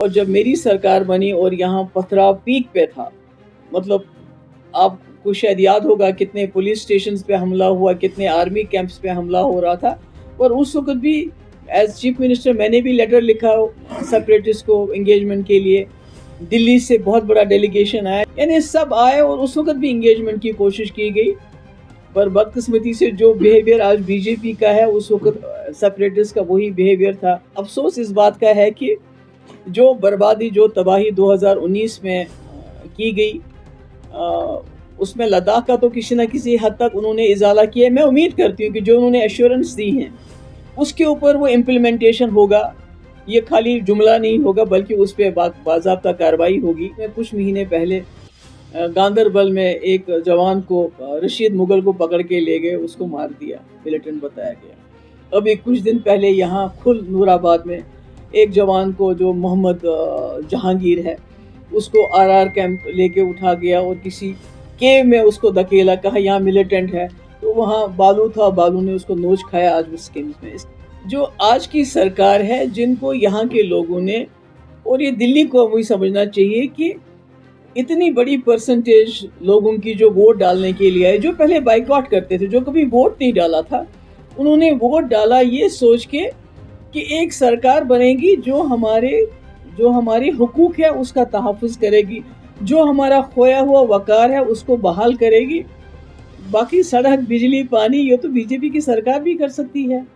اور जब मेरी सरकार बनी और यहाँ पथराव पीक पे था, मतलब आपको शायद याद होगा कितने पुलिस स्टेशन पे हमला हुआ, कितने आर्मी कैंप्स पे हमला हो रहा था। और उस वक्त भी एज चीफ मिनिस्टर मैंने भी लेटर लिखा सेपरेटिस्ट को एंगेजमेंट के लिए। दिल्ली से बहुत बड़ा डेलीगेशन आया, यानी सब आए और उस वक्त भी एंगेजमेंट की कोशिश की गई। पर बदकिस्मती से जो बिहेवियर आज बीजेपी का है, उस वक्त सेपरेटिस्ट का वही बिहेवियर था। अफसोस इस बात का है कि जो बर्बादी, जो तबाही 2019 में की गई, उसमें लद्दाख का तो किसी न किसी हद तक उन्होंने इजाला किया। मैं उम्मीद करती हूँ कि जो उन्होंने एश्योरेंस दी हैं उसके ऊपर वो इम्प्लीमेंटेशन होगा। ये खाली जुमला नहीं होगा बल्कि उस पर बाज़ाब्ता कार्रवाई होगी। मैं कुछ महीने पहले गांदरबल में एक जवान को, रशीद मुगल को पकड़ के ले गए, उसको मार दिया, मिलिटेंट बताया गया। अभी कुछ दिन पहले यहाँ खुल नूराबाद में एक जवान को, जो मोहम्मद जहांगीर है, उसको आरआर कैंप लेके उठा गया और किसी केव में उसको धकेला, कहा यहाँ मिलिटेंट है, तो वहाँ बालू था, बालू ने उसको नोच खाया। आज उस केव में जो आज की सरकार है, जिनको यहाँ के लोगों ने, और ये दिल्ली को वही समझना चाहिए कि इतनी बड़ी परसेंटेज लोगों की जो वोट डालने के लिए आए, जो पहले बाइकआउट करते थे, जो कभी वोट नहीं डाला था, उन्होंने वोट डाला ये सोच के कि एक सरकार बनेगी जो हमारे हुकूक है उसका तहफ़्फ़ुज़ करेगी, जो हमारा खोया हुआ वक़ार है उसको बहाल करेगी। बाकी सड़क, बिजली, पानी, ये तो बीजेपी की सरकार भी कर सकती है।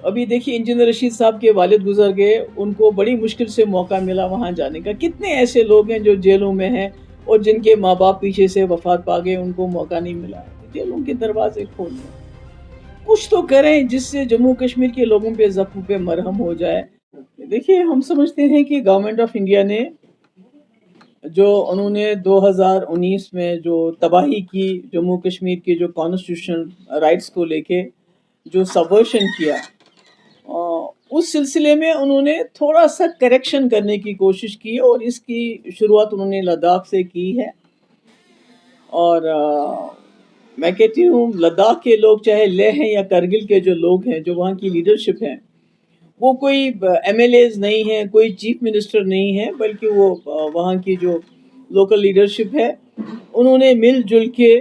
अभी देखिए, इंजीनियर रशीद साहब के वालिद गुजर गए, उनको बड़ी मुश्किल से मौका मिला वहाँ जाने का। कितने ऐसे लोग हैं जो जेलों में हैं और जिनके माँ बाप पीछे से वफात पा गए, उनको मौका नहीं मिला। जेलों के दरवाजे खोल दें, कुछ तो करें जिससे जम्मू कश्मीर के लोगों पे ज़ख्म पे मरहम हो जाए। देखिए, हम समझते हैं कि गवर्नमेंट ऑफ इंडिया ने जो उन्होंने 2019 में जो तबाही की, जम्मू कश्मीर के जो कॉन्स्टिट्यूशनल राइट्स को लेके जो सबवर्शन किया, उस सिलसिले में उन्होंने थोड़ा सा करेक्शन करने की कोशिश की और इसकी शुरुआत उन्होंने लद्दाख से की है। और मैं कहती हूँ लद्दाख के लोग, चाहे लेह हैं या करगिल के जो लोग हैं, जो वहाँ की लीडरशिप हैं, वो कोई एमएलएज नहीं है, कोई चीफ मिनिस्टर नहीं है, बल्कि वो वहाँ की जो लोकल लीडरशिप है, उन्होंने मिलजुल के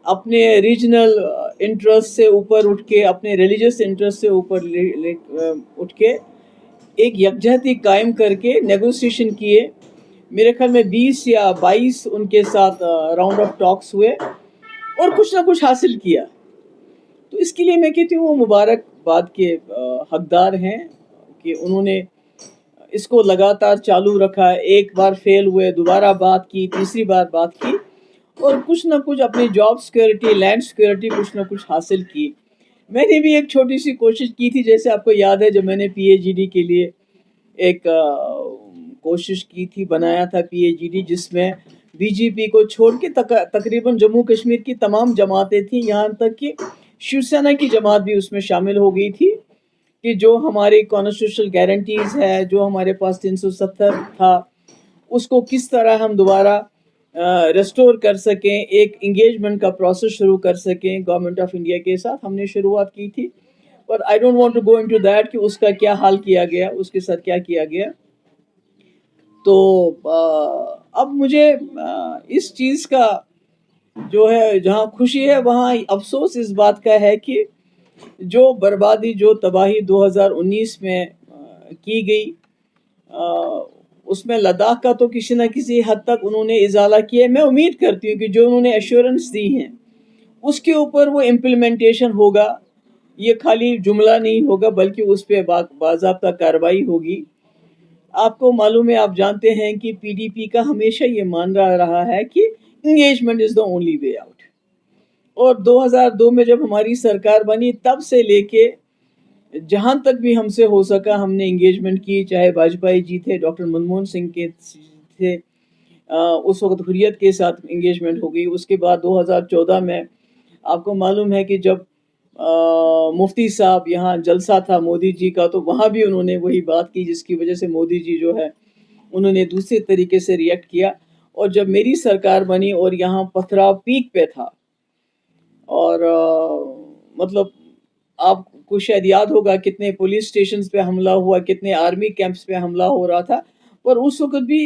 अपने रीजनल इंटरेस्ट से ऊपर उठ के, अपने रिलीजियस इंटरेस्ट से ऊपर उठ के एक यकजहती कायम करके नेगोशिएशन किए। मेरे ख्याल में 20 या 22 उनके साथ राउंड ऑफ टॉक्स हुए और कुछ ना कुछ हासिल किया। तो इसके लिए मैं कहती हूँ वो मुबारकबाद के हकदार हैं कि उन्होंने इसको लगातार चालू रखा। एक बार फेल हुए, दोबारा बात की, तीसरी बार बात की और कुछ ना कुछ अपनी जॉब सिक्योरिटी, लैंड सिक्योरिटी कुछ ना कुछ हासिल की। मैंने भी एक छोटी सी कोशिश की थी, जैसे आपको याद है, जब मैंने पीएचडी के लिए एक कोशिश की थी, बनाया था पीएचडी, जिसमें बीजेपी को छोड़ के तकरीबन जम्मू कश्मीर की तमाम जमातें थी, यहाँ तक कि शिवसेना की जमात भी उसमें शामिल हो गई थी, कि जो हमारी कॉन्स्टिट्यूशनल गारंटीज़ है, जो हमारे पास 370 था, उसको किस तरह हम दोबारा रेस्टोर कर सकें, एक इंगेजमेंट का प्रोसेस शुरू कर सकें गवर्नमेंट ऑफ इंडिया के साथ। हमने शुरुआत की थी, पर I don't want to go into that कि उसका क्या हाल किया गया, उसके साथ क्या किया गया। तो अब मुझे इस चीज़ का जो है, जहाँ खुशी है वहाँ अफसोस इस बात का है कि जो बर्बादी, जो तबाही 2019 में की गई, उसमें लद्दाख का तो किसी न किसी हद तक उन्होंने इजाला किया। मैं उम्मीद करती हूँ कि जो उन्होंने एश्योरेंस दी हैं उसके ऊपर वो इम्प्लीमेंटेशन होगा। ये खाली जुमला नहीं होगा बल्कि उस पर बाज़ाब्ता कार्रवाई होगी। आपको मालूम है, आप जानते हैं कि पीडीपी का हमेशा ये मान रहा है कि engagement is the only way out. और 2002 में जब हमारी सरकार बनी, तब से लेके जहाँ तक भी हमसे हो सका हमने इंगेजमेंट की। चाहे वाजपेयी जी थे, डॉक्टर मनमोहन सिंह के थे, उस वक्त हुर्रियत के साथ इंगेजमेंट हो गई। उसके बाद 2014 में आपको मालूम है कि जब मुफ्ती साहब यहाँ जलसा था मोदी जी का, तो वहाँ भी उन्होंने वही बात की, जिसकी वजह से मोदी जी जो है उन्होंने दूसरे तरीके से रिएक्ट किया। और जब मेरी सरकार बनी और यहाँ पथराव पीक पे था, और मतलब आपको शायद याद होगा कितने पुलिस स्टेशन पे हमला हुआ, कितने आर्मी कैंप्स पे हमला हो रहा था। اور اس وقت بھی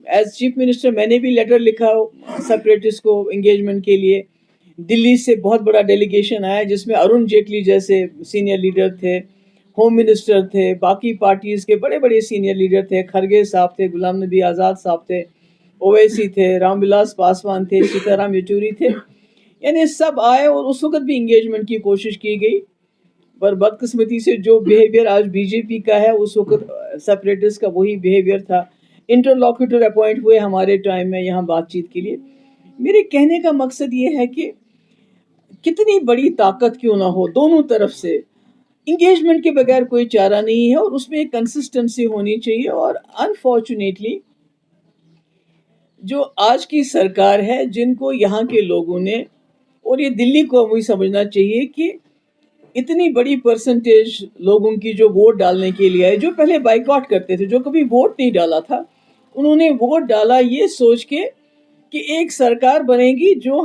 ایز چیف منسٹر میں نے بھی لیٹر لکھا سیپریٹسٹ کو انگیجمنٹ کے لیے. دلی سے بہت بڑا ڈیلیگیشن آیا جس میں ارون جیٹلی جیسے سینئر لیڈر تھے, ہوم منسٹر تھے, باقی پارٹیز کے بڑے بڑے سینئر لیڈر تھے, کھرگے صاحب تھے, غلام نبی آزاد صاحب تھے, اویسی تھے, رام ولاس پاسوان تھے, سیتارام یچوری تھے, یعنی سب آئے اور اس وقت بھی انگیجمنٹ کی کوشش کی گئی. پر بدقسمتی سے جو بیہیویئر آج بی جے پی کا ہے اس وقت سیپریٹسٹ کا وہی بیہیویئر تھا. انٹرلاکیٹر اپوائنٹ ہوئے ہمارے ٹائم میں یہاں بات چیت کے لیے. میرے کہنے کا مقصد یہ ہے کہ کتنی بڑی طاقت کیوں نہ ہو دونوں طرف سے, انگیجمنٹ کے بغیر کوئی چارہ نہیں ہے اور اس میں ایک کنسسٹنسی ہونی چاہیے. اور انفارچونیٹلی جو آج کی سرکار ہے, جن کو یہاں کے لوگوں نے, اور یہ دلی کو مجھے سمجھنا چاہیے کہ اتنی بڑی پرسنٹیج لوگوں کی جو ووٹ ڈالنے کے لیے آئے, جو پہلے بائیکاٹ کرتے تھے, جو کبھی ووٹ نہیں ڈالا تھا, انہوں نے ووٹ ڈالا یہ سوچ کے کہ ایک سرکار بنے گی جو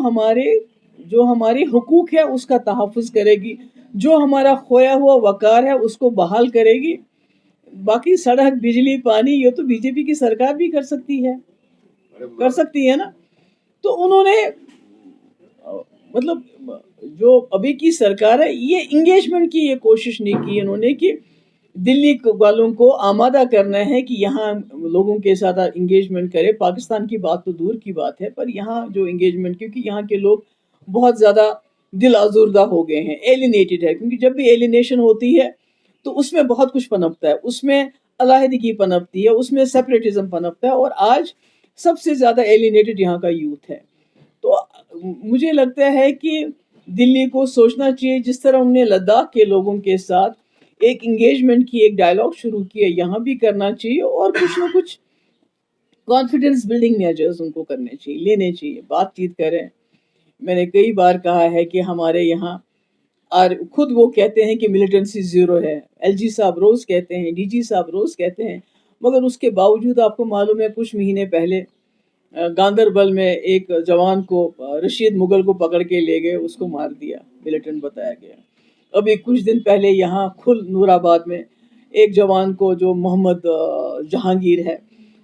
ہمارے حقوق ہے اس کا تحفظ کرے گی, جو ہمارا کھویا ہوا وقار ہے اس کو بحال کرے گی. باقی سڑک, بجلی, پانی یہ تو بی جے پی کی سرکار بھی کر سکتی ہے نا. تو انہوں نے مطلب جو ابھی کی سرکار ہے یہ انگیجمنٹ کی یہ کوشش نہیں کی انہوں نے کہ دلی والوں کو آمادہ کرنا ہے کہ یہاں لوگوں کے ساتھ انگیجمنٹ کرے. پاکستان کی بات تو دور کی بات ہے, پر یہاں جو انگیجمنٹ, کیونکہ یہاں کے لوگ بہت زیادہ دل آزردہ ہو گئے ہیں, ایلینیٹڈ ہے, کیونکہ جب بھی ایلینیشن ہوتی ہے تو اس میں بہت کچھ پنپتا ہے, اس میں علیحدگی پنپتی ہے, اس میں سیپریٹزم پنپتا ہے, اور آج سب سے زیادہ ایلینیٹڈ یہاں کا یوتھ ہے. تو مجھے لگتا ہے کہ دلی کو سوچنا چاہیے جس طرح انہوں نے لداخ کے لوگوں کے ساتھ ایک انگیجمنٹ کی, ایک ڈائلاگ شروع کیا, یہاں بھی کرنا چاہیے, اور کچھ نہ کچھ کانفیڈنس بلڈنگ میجرز ان کو کرنے چاہیے, لینے چاہیے, بات چیت کریں. میں نے کئی بار کہا ہے کہ ہمارے یہاں خود وہ کہتے ہیں کہ ملیٹنسی زیرو ہے, ایل جی صاحب روز کہتے ہیں, ڈی جی صاحب روز کہتے ہیں, مگر اس کے باوجود آپ کو معلوم ہے کچھ مہینے پہلے گاندربل میں ایک جوان کو رشید مغل کو پکڑ کے لے گئے, اس کو مار دیا, ملیٹنٹ بتایا گیا. ابھی کچھ دن پہلے یہاں نور آباد میں ایک جوان کو جو محمد جہانگیر ہے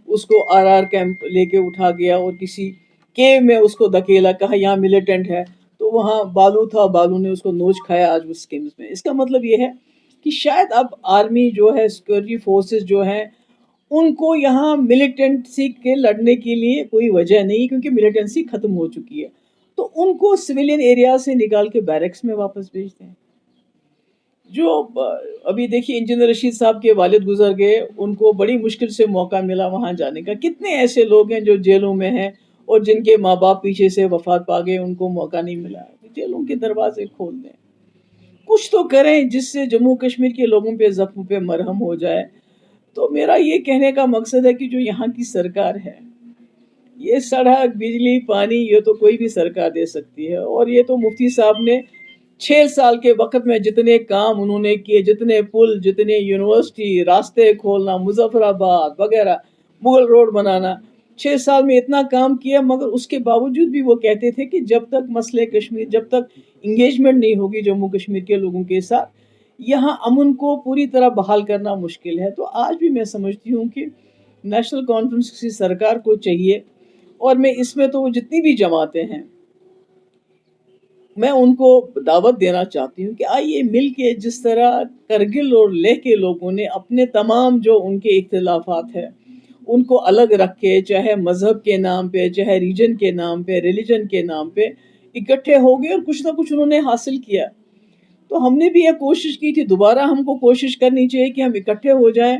اس کو آر آر کیمپ لے کے اٹھا گیا اور کسی کیو میں اس کو دھکیلا, کہا یہاں ملیٹنٹ ہے, تو وہاں بالو تھا, بالو نے اس کو نوچ کھایا آج اس کیمپ میں. اس کا مطلب یہ ہے کہ شاید اب آرمی جو ہے, سیکورٹی فورسز جو ہیں, ان کو یہاں ملیٹنسی کے لڑنے کے لیے کوئی وجہ نہیں, کیونکہ ملیٹنسی ختم ہو چکی ہے, تو ان کو سویلین ایریا سے نکال کے بیرکس میں واپس بھیجتے ہیں. جو ابھی دیکھیے انجینئر رشید صاحب کے والد گزر گئے, ان کو بڑی مشکل سے موقع ملا وہاں جانے کا. کتنے ایسے لوگ ہیں جو جیلوں میں ہیں اور جن کے ماں باپ پیچھے سے وفات پا گئے, ان کو موقع نہیں ملا. جیلوں کے دروازے کھول دیں, کچھ تو کریں جس سے جموں کشمیر کے لوگوں پہ زخم پہ مرہم ہو جائے. تو میرا یہ کہنے کا مقصد ہے کہ جو یہاں کی سرکار ہے, یہ سڑک, بجلی, پانی یہ تو کوئی بھی سرکار دے سکتی ہے, اور یہ تو مفتی صاحب نے 6 سال کے وقت میں جتنے کام انہوں نے کیے, جتنے پل, جتنے یونیورسٹی, راستے کھولنا, مظفر آباد وغیرہ, مغل روڈ بنانا, 6 سال میں اتنا کام کیا. مگر اس کے باوجود بھی وہ کہتے تھے کہ جب تک مسئلہ کشمیر, جب تک انگیجمنٹ نہیں ہوگی جموں کشمیر کے لوگوں کے ساتھ, یہاں امن کو پوری طرح بحال کرنا مشکل ہے. تو آج بھی میں سمجھتی ہوں کہ نیشنل کانفرنس کی سرکار کو چاہیے, اور میں اس میں تو جتنی بھی جماعتیں ہیں میں ان کو دعوت دینا چاہتی ہوں کہ آئیے مل کے, جس طرح کرگل اور لیہ کے لوگوں نے اپنے تمام جو ان کے اختلافات ہیں ان کو الگ رکھ کے, چاہے مذہب کے نام پہ, چاہے ریجن کے نام پہ, ریلیجن کے نام پہ اکٹھے ہو گئے اور کچھ نہ کچھ انہوں نے حاصل کیا. تو ہم نے بھی یہ کوشش کی تھی, دوبارہ ہم کو کوشش کرنی چاہیے کہ ہم اکٹھے ہو جائیں,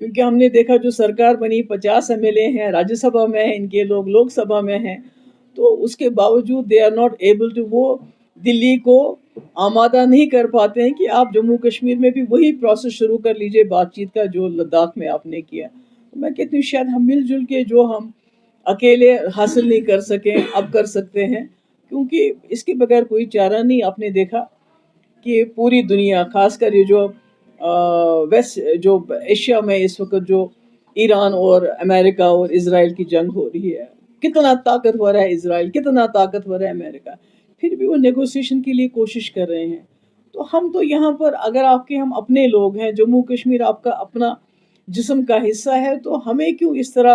کیونکہ ہم نے دیکھا جو سرکار بنی 50 MLA ہیں, راجیہ سبھا میں ہیں ان کے لوگ, لوک سبھا میں ہیں, تو اس کے باوجود they are not able to, وہ دلی کو آمادہ نہیں کر پاتے ہیں کہ آپ جموں کشمیر میں بھی وہی پروسیس شروع کر لیجئے بات چیت کا جو لداخ میں آپ نے کیا. میں کہتی ہوں شاید ہم مل جل کے جو ہم اکیلے حاصل نہیں کر سکیں اب کر سکتے ہیں, کیونکہ اس کے بغیر کوئی چارہ نہیں. آپ نے دیکھا کہ پوری دنیا, خاص کر یہ جو ویسٹ, جو ایشیا میں اس وقت جو ایران اور امریکہ اور اسرائیل کی جنگ ہو رہی ہے, کتنا طاقتور ہے اسرائیل, کتنا طاقتور ہے امریکہ, پھر بھی وہ نیگوسیشن کے لیے کوشش کر رہے ہیں. تو ہم تو یہاں پر, اگر آپ کے ہم اپنے لوگ ہیں, جموں کشمیر آپ کا اپنا जिस्म का हिस्सा है, तो हमें क्यों इस तरह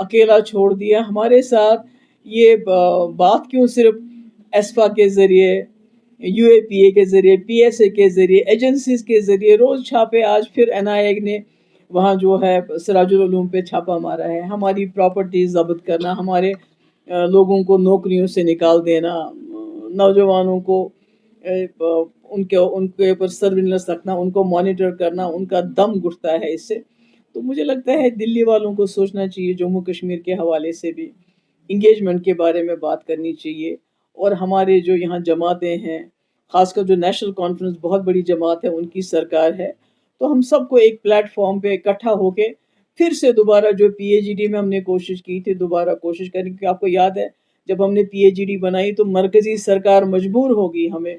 अकेला छोड़ दिया? हमारे साथ ये बात क्यों सिर्फ एस्पा के ज़रिए, यूएपीए के ज़रिए, पीएसए के ज़रिए, एजेंसीज़ के ज़रिए रोज़ छापे, आज फिर एनआईए ने वहाँ जो है सिराजुल उलूम पे छापा मारा है, हमारी प्रॉपर्टीज़ ज़ब्त करना, हमारे लोगों को नौकरियों से निकाल देना, नौजवानों को उनके ऊपर सर्विलेंस रखना, उनको मॉनिटर करना, उनका दम घुटता है इससे। तो मुझे लगता है दिल्ली वालों को सोचना चाहिए, जम्मू कश्मीर के हवाले से भी इंगेजमेंट के बारे में बात करनी चाहिए। और हमारे जो यहाँ जमातें हैं, ख़ासकर जो नेशनल कॉन्फ्रेंस बहुत बड़ी जमात है, उनकी सरकार है, तो हम सबको एक प्लेटफॉर्म पे इकट्ठा होके फिर से दोबारा जो पीएचडी में हमने कोशिश की थी, दोबारा कोशिश करें। क्योंकि आपको याद है जब हमने पीएचडी बनाई तो मरकज़ी सरकार मजबूर होगी हमें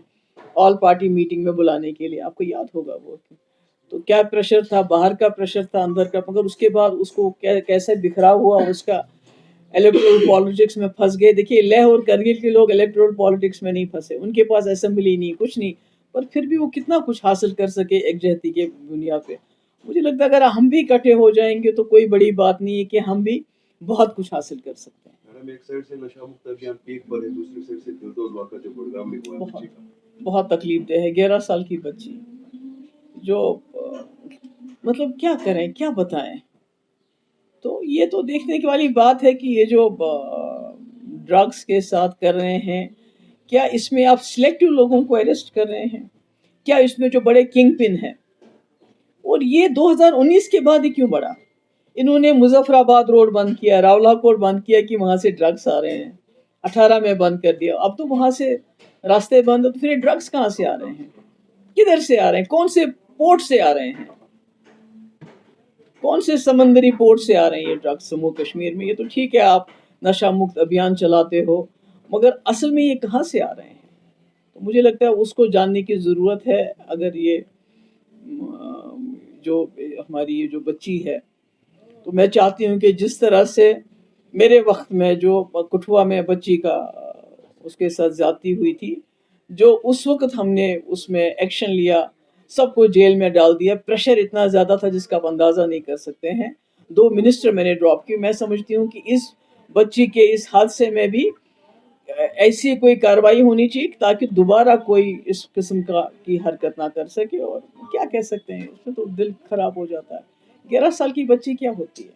ऑल पार्टी मीटिंग में बुलाने के लिए, आपको याद होगा वो। तो क्या प्रेशर था, बाहर का प्रेशर था, अंदर का, मगर उसके बाद उसको कैसे बिखराव हुआ उसका, इलेक्टोरल पॉलिटिक्स में फंस गए। देखिए लेह और करगिल के लोग इलेक्टोरल पॉलिटिक्स में नहीं फंसे, उनके पास असेंबली नहीं, कुछ नहीं, पर फिर भी वो कितना कुछ हासिल कर सके एकजहती के दुनिया पे। मुझे लगता है अगर हम भी इकट्ठे हो जाएंगे तो कोई बड़ी बात नहीं है कि हम भी बहुत कुछ हासिल कर सकते हैं। मैडम, एक साइड से नशा मुक्त अभियान पीक पर है, दूसरी साइड से दिलदोज वाक़ा जो गुड़गांव में हुआ बच्ची का, बहुत तकलीफ दे है। 11 साल की बच्ची जो मतलब क्या करें, क्या बताएं। तो ये तो देखने की वाली बात है कि ये जो ड्रग्स के साथ कर रहे हैं, क्या इसमें आप सिलेक्टिव लोगों को अरेस्ट कर रहे हैं? क्या इसमें जो बड़े किंग पिन हैं, और ये 2019 के बाद ही क्यों बढ़ा? इन्होंने मुजफ्फराबाद रोड बंद किया, रावलाकोट बंद किया कि वहाँ से ड्रग्स आ रहे हैं, 18 में बंद कर दिया, अब तो वहाँ से रास्ते बंद, तो फिर ये ड्रग्स कहाँ से आ रहे हैं, किधर से आ रहे हैं, कौन से पोर्ट से आ रहे हैं, कौन से समंदरी पोर्ट से आ रहे हैं ये ड्रग्स जम्मू कश्मीर में? ये तो ठीक है आप नशा मुक्त अभियान चलाते हो, मगर असल में ये कहाँ से आ रहे हैं? तो मुझे लगता है उसको जानने की ज़रूरत है। अगर ये जो हमारी ये जो बच्ची है, तो मैं चाहती हूँ कि जिस तरह से मेरे वक्त में जो कठुआ में बच्ची का उसके साथ ज़्यादती हुई थी, जो उस वक्त हमने उसमें एक्शन लिया, सबको जेल में डाल दिया, प्रेशर इतना ज़्यादा था जिसका आप अंदाज़ा नहीं कर सकते हैं। 2 मिनिस्टर मैंने ड्रॉप किए। मैं समझती हूँ कि इस बच्ची के इस हादसे में भी ऐसी कोई कार्रवाई होनी चाहिए ताकि दोबारा कोई इस किस्म की हरकत ना कर सके। और क्या कह सकते हैं, उसमें तो दिल खराब हो जाता है। 11 साल की बच्ची क्या होती है?